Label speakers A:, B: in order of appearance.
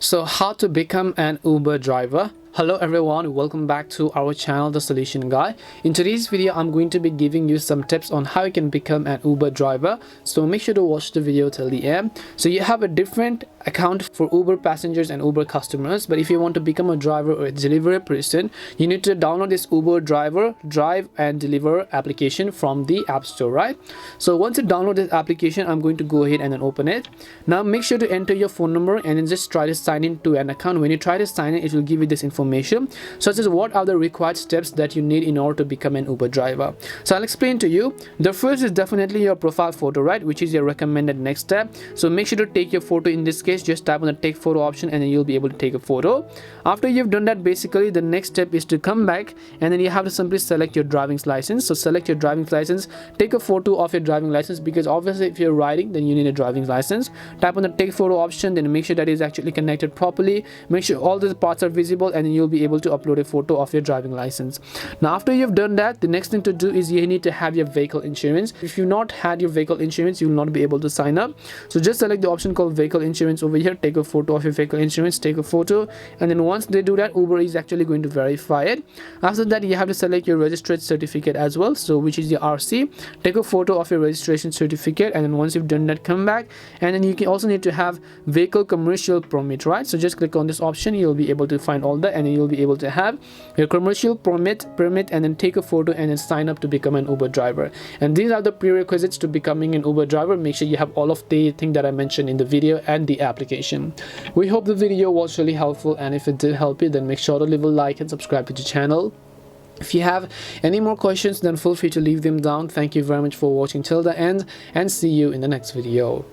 A: So how to become an Uber driver? Hello everyone, welcome back to our channel The Solution Guy. In today's video I'm going to be giving you some tips on how you can become an Uber driver, so make sure to watch the video till the end. So you have a different account for Uber passengers and Uber customers, but if you want to become a driver or a delivery person, you need to download this Uber driver drive and deliver application from the App Store, right? So once you download this application, I'm going to go ahead and then open it. Now make sure to enter your phone number and then just try to sign in to an account. When you try to sign in, it will give you this information such as what are the required steps that you need in order to become an Uber driver. So I'll explain to you. The first is definitely your profile photo, right, which is your recommended next step. So make sure to take your photo. In this case, just tap on the take photo option and then you'll be able to take a photo. After you've done that, basically the next step is to come back and then you have to simply select your driving license. So select your driving license, take a photo of your driving license, because obviously if you're riding then you need a driving license. Tap on the take photo option, then make sure that is actually connected properly, make sure all the parts are visible, and then you'll be able to upload a photo of your driving license. Now after you've done that, the next thing to do is you need to have your vehicle insurance. If you've not had your vehicle insurance, you will not be able to sign up. So just select the option called vehicle insurance over here, take a photo of your vehicle insurance, take a photo, and then once they do that, Uber is actually going to verify it. After that, you have to select your registered certificate as well, so which is your RC. Take a photo of your registration certificate, and then once you've done that, come back, and then you can also need to have vehicle commercial permit, right? So just click on this option, you'll be able to find all that, and then you'll be able to have your commercial permit, and then take a photo and then sign up to become an Uber driver. And these are the prerequisites to becoming an Uber driver. Make sure you have all of the things that I mentioned in the video and the application. We hope the video was really helpful, and if it did help you, then make sure to leave a like and subscribe to the channel. If you have any more questions, then feel free to leave them down. Thank you very much for watching till the end, and see you in the next video.